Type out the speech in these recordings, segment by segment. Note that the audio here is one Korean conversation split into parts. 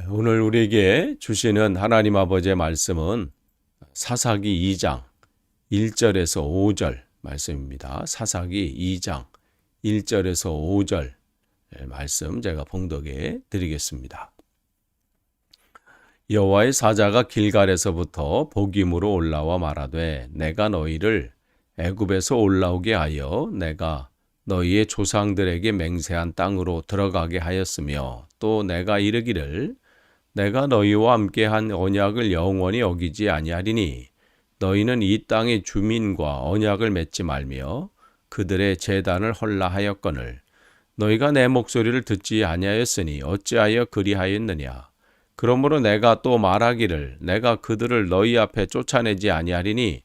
오늘 우리에게 주시는 하나님 아버지의 말씀은 사사기 2장 1절에서 5절 말씀입니다. 사사기 2장 1절에서 5절 말씀 제가 봉독해 드리겠습니다. 여호와의 사자가 길갈에서부터 복임으로 올라와 말하되 내가 너희를 애굽에서 올라오게 하여 내가 너희의 조상들에게 맹세한 땅으로 들어가게 하였으며 또 내가 이르기를 내가 너희와 함께한 언약을 영원히 어기지 아니하리니 너희는 이 땅의 주민과 언약을 맺지 말며 그들의 제단을 헐라 하였거늘 너희가 내 목소리를 듣지 아니하였으니 어찌하여 그리하였느냐. 그러므로 내가 또 말하기를 내가 그들을 너희 앞에 쫓아내지 아니하리니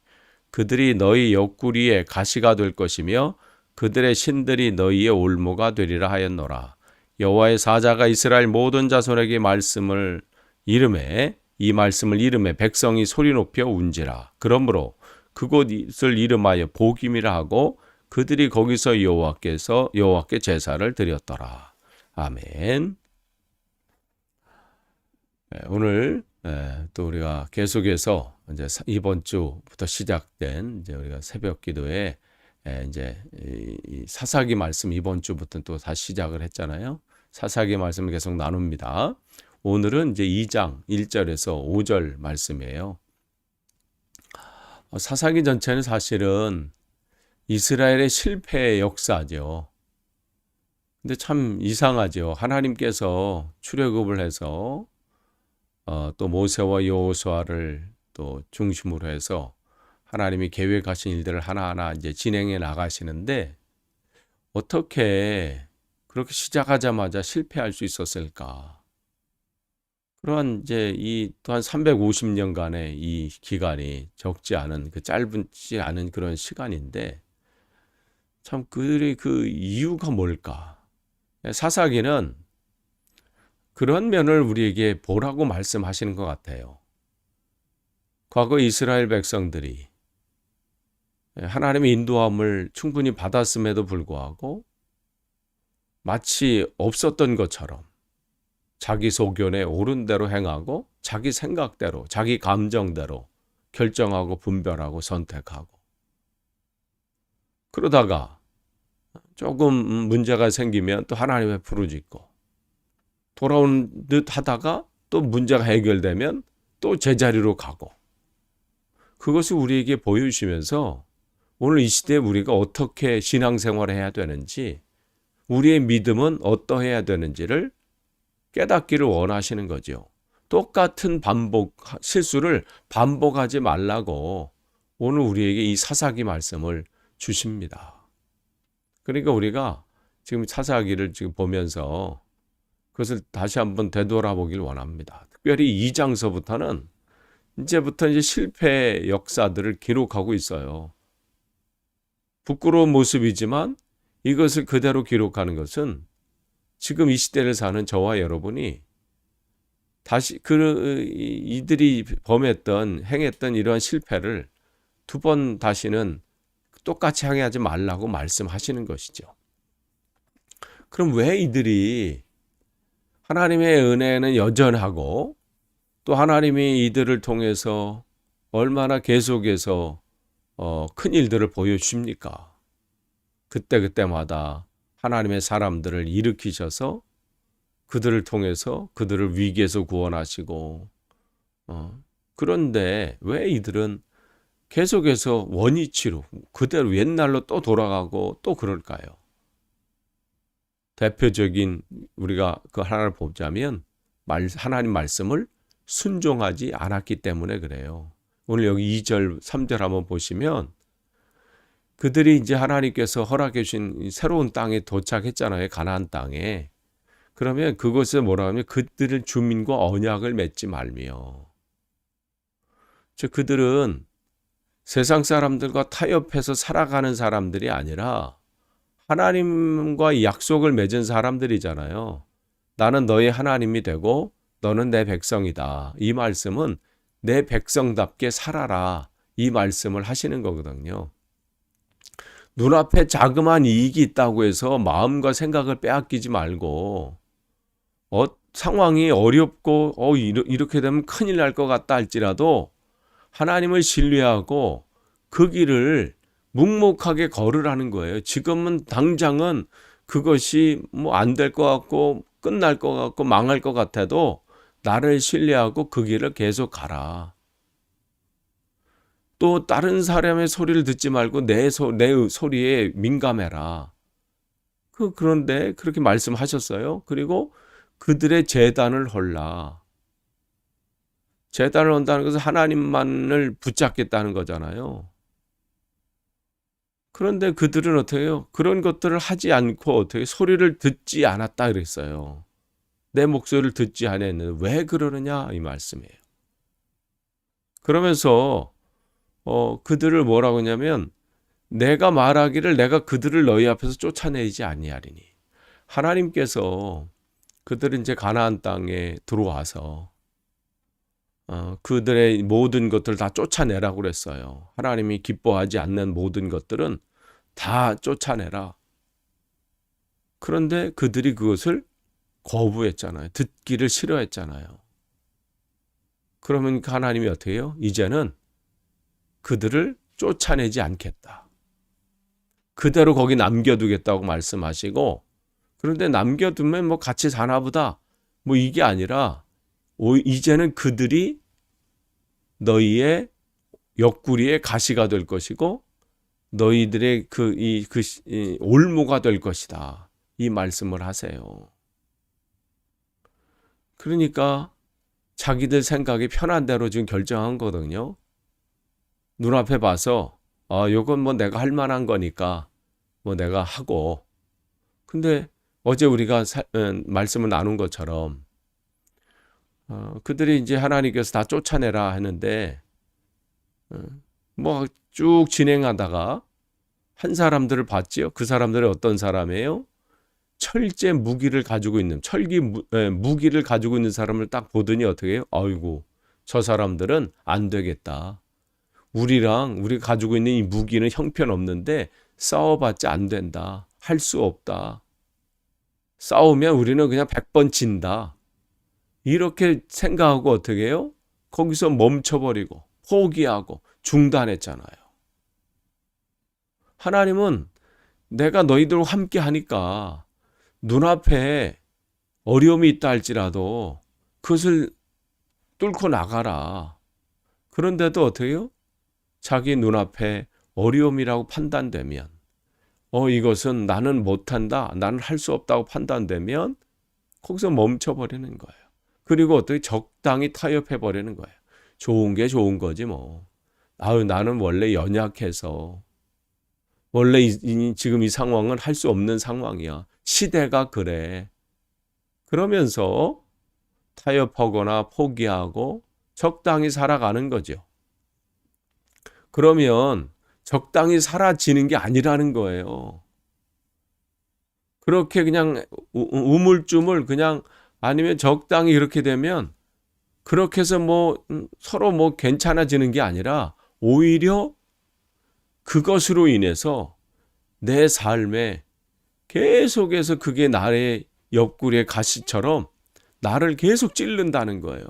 그들이 너희 옆구리에 가시가 될 것이며 그들의 신들이 너희의 올무가 되리라 하였노라. 여호와의 사자가 이스라엘 모든 자손에게 이 말씀을 이름에 백성이 소리 높여 운지라. 그러므로 그곳을 이름하여 복임이라 하고 그들이 거기서 여호와께 제사를 드렸더라. 아멘. 오늘 또 우리가 계속해서 이제 이번 주부터 시작된 이제 우리가 새벽 기도에 이제 이 사사기 말씀 이번 주부터 또 다시 시작을 했잖아요. 사사기 말씀을 계속 나눕니다. 오늘은 이제 2장 1절에서 5절 말씀이에요. 사사기 전체는 사실은 이스라엘의 실패의 역사죠. 근데 참 이상하죠. 하나님께서 출애굽을 해서 또 모세와 여호수아를 또 중심으로 해서 하나님이 계획하신 일들을 하나하나 이제 진행해 나가시는데 어떻게 그렇게 시작하자마자 실패할 수 있었을까? 그러한 이제 이 또한 350년간의 이 기간이 적지 않은 짧지 않은 그런 시간인데 참 그들의 그 이유가 뭘까? 사사기는 그런 면을 우리에게 보라고 말씀하시는 것 같아요. 과거 이스라엘 백성들이 하나님의 인도함을 충분히 받았음에도 불구하고 마치 없었던 것처럼 자기 소견에 옳은 대로 행하고 자기 생각대로 자기 감정대로 결정하고 분별하고 선택하고 그러다가 조금 문제가 생기면 또 하나님의 부르짖고 돌아온 듯 하다가 또 문제가 해결되면 또 제자리로 가고 그것을 우리에게 보여주시면서 오늘 이 시대에 우리가 어떻게 신앙생활을 해야 되는지 우리의 믿음은 어떠해야 되는지를 깨닫기를 원하시는 거죠. 똑같은 실수를 반복하지 말라고 오늘 우리에게 이 사사기 말씀을 주십니다. 그러니까 우리가 지금 사사기를 지금 보면서 그것을 다시 한번 되돌아보길 원합니다. 특별히 2장서부터는 이제부터 이제 실패의 역사들을 기록하고 있어요. 부끄러운 모습이지만 이것을 그대로 기록하는 것은 지금 이 시대를 사는 저와 여러분이 다시 이들이 행했던 이러한 실패를 두 번 다시는 똑같이 행하지 말라고 말씀하시는 것이죠. 그럼 왜 이들이 하나님의 은혜는 여전하고 또 하나님이 이들을 통해서 얼마나 계속해서 큰 일들을 보여주십니까? 그때마다 하나님의 사람들을 일으키셔서 그들을 통해서 그들을 위기에서 구원하시고 그런데 왜 이들은 계속해서 원위치로 그대로 옛날로 또 돌아가고 또 그럴까요? 대표적인 우리가 그 하나를 보자면 하나님 말씀을 순종하지 않았기 때문에 그래요. 오늘 여기 2절, 3절 한번 보시면 그들이 이제 하나님께서 허락해 주신 새로운 땅에 도착했잖아요. 가나안 땅에. 그러면 그것을 뭐라 하면 그들을 주민과 언약을 맺지 말며. 즉 그들은 세상 사람들과 타협해서 살아가는 사람들이 아니라 하나님과 약속을 맺은 사람들이잖아요. 나는 너의 하나님이 되고 너는 내 백성이다. 이 말씀은 내 백성답게 살아라. 이 말씀을 하시는 거거든요. 눈앞에 자그마한 이익이 있다고 해서 마음과 생각을 빼앗기지 말고 상황이 어렵고 이렇게 되면 큰일 날 것 같다 할지라도 하나님을 신뢰하고 그 길을 묵묵하게 걸으라는 거예요. 지금은 당장은 그것이 뭐 안 될 것 같고 끝날 것 같고 망할 것 같아도 나를 신뢰하고 그 길을 계속 가라. 또 다른 사람의 소리를 듣지 말고 내 소리에 민감해라. 그런데 그렇게 말씀하셨어요. 그리고 그들의 제단을 헐라. 제단을 헌다는 것은 하나님만을 붙잡겠다는 거잖아요. 그런데 그들은 어떻게 해요? 그런 것들을 하지 않고 어떻게 소리를 듣지 않았다 그랬어요. 내 목소리를 듣지 않았는데 왜 그러느냐 이 말씀이에요. 그러면서 그들을 뭐라고 하냐면 내가 말하기를 내가 그들을 너희 앞에서 쫓아내지 아니하리니. 하나님께서 그들은 이제 가나안 땅에 들어와서 그들의 모든 것들을 다 쫓아내라고 그랬어요. 하나님이 기뻐하지 않는 모든 것들은 다 쫓아내라. 그런데 그들이 그것을 거부했잖아요. 듣기를 싫어했잖아요. 그러면 하나님이 어떻게 해요? 이제는 그들을 쫓아내지 않겠다. 그대로 거기 남겨두겠다고 말씀하시고, 그런데 남겨두면 뭐 같이 사나 보다. 뭐 이게 아니라 이제는 그들이 너희의 옆구리에 가시가 될 것이고 너희들의 올무가 될 것이다. 이 말씀을 하세요. 그러니까 자기들 생각이 편한 대로 지금 결정한 거거든요. 눈앞에 봐서 요건 뭐 내가 할 만한 거니까 뭐 내가 하고. 근데 어제 우리가 말씀을 나눈 것처럼 그들이 이제 하나님께서 다 쫓아내라 하는데 뭐 쭉 진행하다가 한 사람들을 봤지요. 그 사람들이 어떤 사람이에요? 철제 무기를 가지고 있는 무기를 가지고 있는 사람을 딱 보더니 어떻게 해요? 아이고 저 사람들은 안 되겠다. 우리가 가지고 있는 이 무기는 형편없는데 싸워봤자 안 된다. 할 수 없다. 싸우면 우리는 그냥 100번 진다. 이렇게 생각하고 어떻게 해요? 거기서 멈춰버리고 포기하고 중단했잖아요. 하나님은 내가 너희들과 함께 하니까 눈앞에 어려움이 있다 할지라도 그것을 뚫고 나가라. 그런데도 어떻게 해요? 자기 눈앞에 어려움이라고 판단되면 이것은 나는 못한다. 나는 할 수 없다고 판단되면 거기서 멈춰버리는 거예요. 그리고 어떻게 적당히 타협해버리는 거예요. 좋은 게 좋은 거지 뭐. 나는 원래 연약해서 원래 지금 이 상황은 할 수 없는 상황이야. 시대가 그래. 그러면서 타협하거나 포기하고 적당히 살아가는 거죠. 그러면 적당히 사라지는 게 아니라는 거예요. 그렇게 그냥 우물쭈물 그냥 아니면 적당히 이렇게 되면 그렇게 해서 뭐 서로 뭐 괜찮아지는 게 아니라 오히려 그것으로 인해서 내 삶에 계속해서 그게 나의 옆구리의 가시처럼 나를 계속 찌른다는 거예요.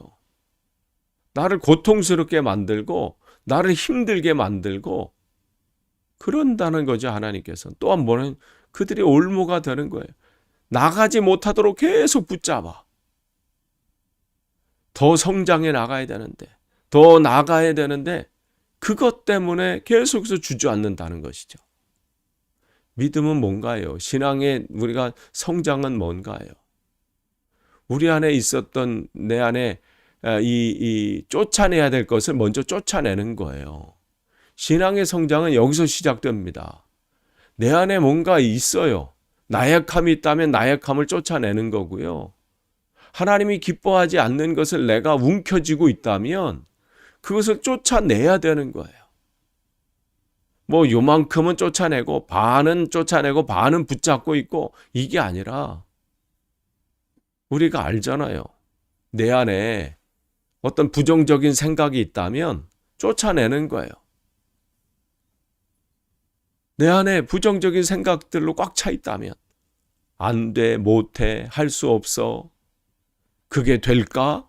나를 고통스럽게 만들고 나를 힘들게 만들고 그런다는 거죠. 하나님께서는. 또한 뭐는 그들이 올무가 되는 거예요. 나가지 못하도록 계속 붙잡아. 더 성장해 나가야 되는데 더 나가야 되는데 그것 때문에 계속해서 주저앉는다는 것이죠. 믿음은 뭔가요? 신앙의 우리가 성장은 뭔가요? 우리 안에 있었던 내 안에 이 쫓아내야 될 것을 먼저 쫓아내는 거예요. 신앙의 성장은 여기서 시작됩니다. 내 안에 뭔가 있어요. 나약함이 있다면 나약함을 쫓아내는 거고요. 하나님이 기뻐하지 않는 것을 내가 움켜쥐고 있다면 그것을 쫓아내야 되는 거예요. 뭐 요만큼은 쫓아내고 반은 붙잡고 있고 이게 아니라 우리가 알잖아요. 내 안에 어떤 부정적인 생각이 있다면 쫓아내는 거예요. 내 안에 부정적인 생각들로 꽉 차 있다면 안 돼, 못 해, 할 수 없어. 그게 될까?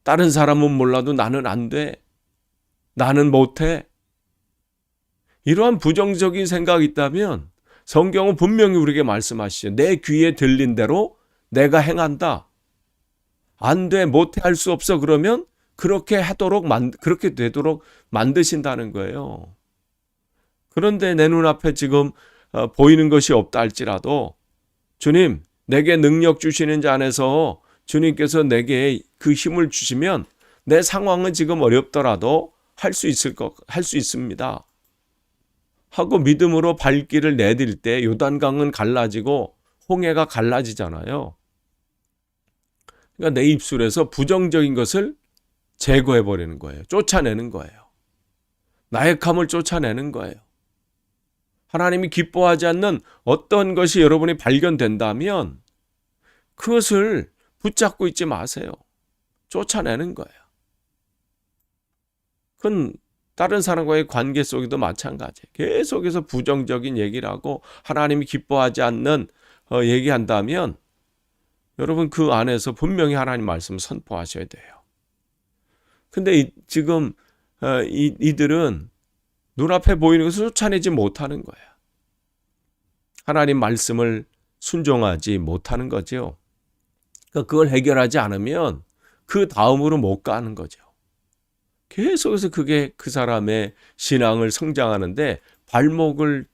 다른 사람은 몰라도 나는 안 돼. 나는 못해. 이러한 부정적인 생각이 있다면 성경은 분명히 우리에게 말씀하시죠. 내 귀에 들린 대로 내가 행한다. 안 돼, 못해, 할 수 없어. 그러면 그렇게 되도록 만드신다는 거예요. 그런데 내 눈앞에 지금 보이는 것이 없다 할지라도 주님, 내게 능력 주시는 자 안에서 주님께서 내게 그 힘을 주시면 내 상황은 지금 어렵더라도 할 수 있습니다. 하고 믿음으로 발길을 내딜 때 요단강은 갈라지고 홍해가 갈라지잖아요. 그러니까 내 입술에서 부정적인 것을 제거해 버리는 거예요. 쫓아내는 거예요. 나약함을 쫓아내는 거예요. 하나님이 기뻐하지 않는 어떤 것이 여러분이 발견된다면 그것을 붙잡고 있지 마세요. 쫓아내는 거예요. 그건 다른 사람과의 관계 속에도 마찬가지예요. 계속해서 부정적인 얘기를 하고 하나님이 기뻐하지 않는 얘기한다면 여러분 그 안에서 분명히 하나님 말씀을 선포하셔야 돼요. 근데 지금 이들은 눈앞에 보이는 것을 쫓아내지 못하는 거예요. 하나님 말씀을 순종하지 못하는 거죠. 그러니까 그걸 해결하지 않으면 그 다음으로 못 가는 거죠. 계속해서 그게 그 사람의 신앙을 성장하는데 발목을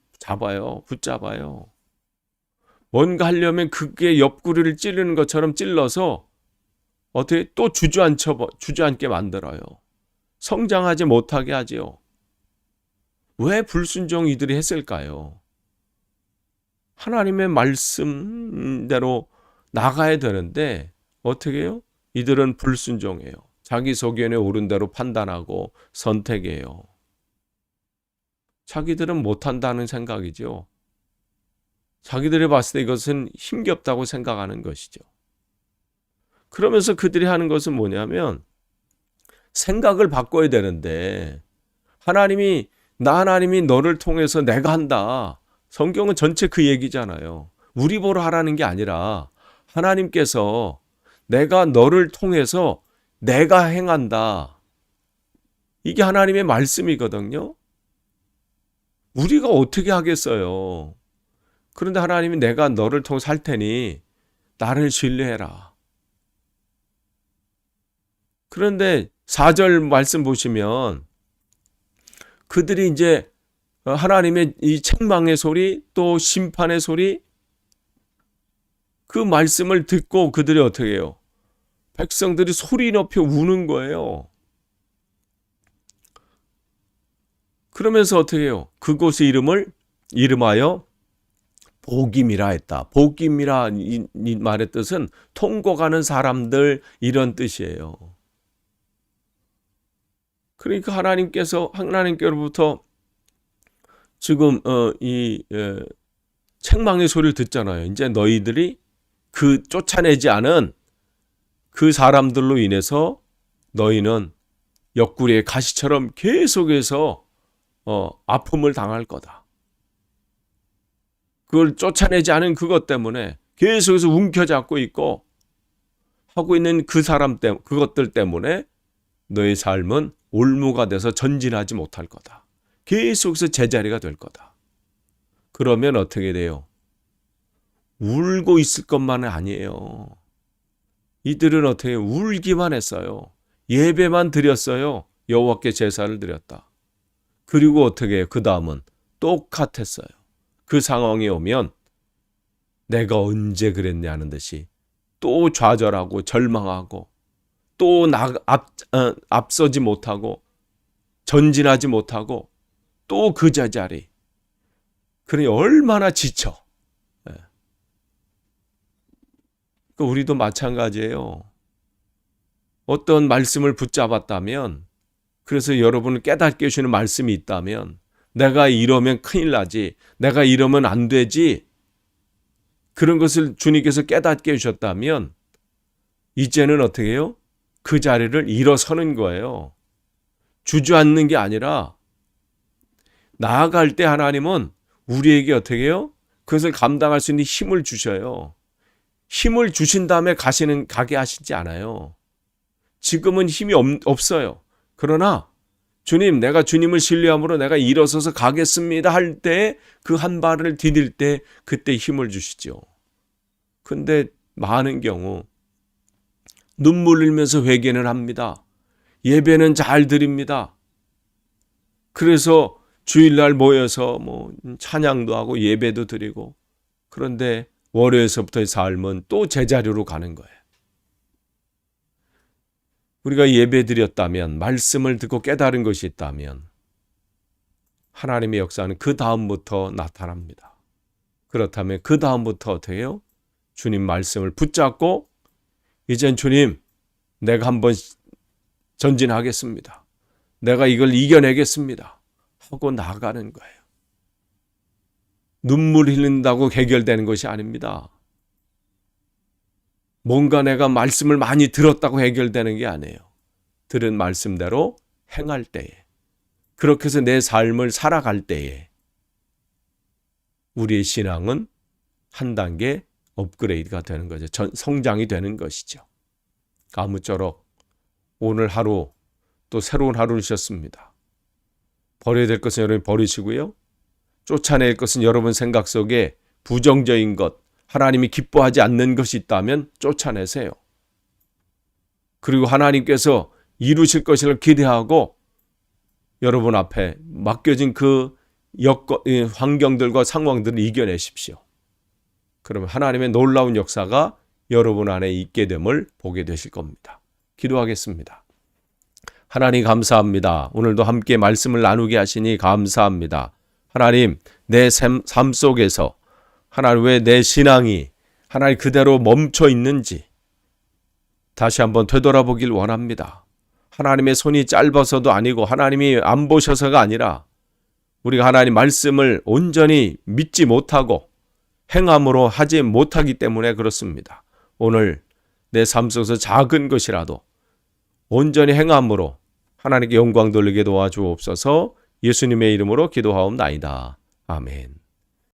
붙잡아요. 뭔가 하려면 그게 옆구리를 찌르는 것처럼 찔러서 어떻게 또 주저앉게 만들어요. 성장하지 못하게 하지요. 왜 불순종 이들이 했을까요? 하나님의 말씀대로 나가야 되는데 어떻게 해요? 이들은 불순종해요. 자기 소견에 오른 대로 판단하고 선택해요. 자기들은 못한다는 생각이죠. 자기들이 봤을 때 이것은 힘겹다고 생각하는 것이죠. 그러면서 그들이 하는 것은 뭐냐면 생각을 바꿔야 되는데 하나님이 너를 통해서 내가 한다. 성경은 전체 그 얘기잖아요. 우리 보러 하라는 게 아니라 하나님께서 내가 너를 통해서 내가 행한다. 이게 하나님의 말씀이거든요. 우리가 어떻게 하겠어요? 그런데 하나님이 내가 너를 통해서 할 테니 나를 신뢰해라. 그런데 4절 말씀 보시면 그들이 이제 하나님의 이 책망의 소리 또 심판의 소리 그 말씀을 듣고 그들이 어떻게 해요? 백성들이 소리 높여 우는 거예요. 그러면서 어떻게 해요? 그곳의 이름하여 복임이라 했다. 복임이라 이 말의 뜻은 통곡하는 사람들 이런 뜻이에요. 그러니까 하나님께로부터 지금 책망의 소리를 듣잖아요. 이제 너희들이 그 쫓아내지 않은 그 사람들로 인해서 너희는 옆구리의 가시처럼 계속해서 아픔을 당할 거다. 그걸 쫓아내지 않은 그것 때문에 계속해서 움켜잡고 있고 하고 있는 그것들 때문에 너의 삶은 올무가 돼서 전진하지 못할 거다. 계속해서 제자리가 될 거다. 그러면 어떻게 돼요? 울고 있을 것만은 아니에요. 이들은 어떻게 울기만 했어요. 예배만 드렸어요. 여호와께 제사를 드렸다. 그리고 어떻게 해요? 그 다음은 똑같았어요. 그 상황이 오면 내가 언제 그랬냐는 듯이 또 좌절하고 절망하고 또 앞서지 못하고 전진하지 못하고 또 그 제자리. 그러니 얼마나 지쳐. 우리도 마찬가지예요. 어떤 말씀을 붙잡았다면 그래서 여러분을 깨닫게 해주는 말씀이 있다면 내가 이러면 큰일 나지. 내가 이러면 안 되지. 그런 것을 주님께서 깨닫게 해주셨다면 이제는 어떻게 해요? 그 자리를 일어서는 거예요. 주저앉는 게 아니라 나아갈 때 하나님은 우리에게 어떻게 해요? 그것을 감당할 수 있는 힘을 주셔요. 힘을 주신 다음에 가게 하시지 않아요. 지금은 힘이 없어요. 그러나 주님, 내가 주님을 신뢰함으로 내가 일어서서 가겠습니다 할 때 그 한 발을 디딜 때 그때 힘을 주시죠. 근데 많은 경우 눈물 흘리면서 회개는 합니다. 예배는 잘 드립니다. 그래서 주일날 모여서 찬양도 하고 예배도 드리고, 그런데 월요일서부터의 삶은 또 제자리로 가는 거예요. 우리가 예배 드렸다면, 말씀을 듣고 깨달은 것이 있다면 하나님의 역사는 그 다음부터 나타납니다. 그렇다면 그 다음부터 어떻게 해요? 주님 말씀을 붙잡고 이젠 주님, 내가 한번 전진하겠습니다. 내가 이걸 이겨내겠습니다 하고 나가는 거예요. 눈물 흘린다고 해결되는 것이 아닙니다. 뭔가 내가 말씀을 많이 들었다고 해결되는 게 아니에요. 들은 말씀대로 행할 때에, 그렇게 해서 내 삶을 살아갈 때에 우리의 신앙은 한 단계 업그레이드가 되는 거죠. 성장이 되는 것이죠. 아무쪼록 오늘 하루 또 새로운 하루를 주셨습니다. 버려야 될 것은 여러분이 버리시고요. 쫓아낼 것은 여러분 생각 속에 부정적인 것, 하나님이 기뻐하지 않는 것이 있다면 쫓아내세요. 그리고 하나님께서 이루실 것을 기대하고 여러분 앞에 맡겨진 그 환경들과 상황들을 이겨내십시오. 그러면 하나님의 놀라운 역사가 여러분 안에 있게 됨을 보게 되실 겁니다. 기도하겠습니다. 하나님 감사합니다. 오늘도 함께 말씀을 나누게 하시니 감사합니다. 하나님, 내 삶 속에서 하나님, 왜 내 신앙이 하나님 그대로 멈춰 있는지 다시 한번 되돌아보길 원합니다. 하나님의 손이 짧아서도 아니고 하나님이 안 보셔서가 아니라 우리가 하나님 말씀을 온전히 믿지 못하고 행함으로 하지 못하기 때문에 그렇습니다. 오늘 내 삶 속에서 작은 것이라도 온전히 행함으로 하나님께 영광 돌리게 도와주옵소서. 예수님의 이름으로 기도하옵나이다. 아멘.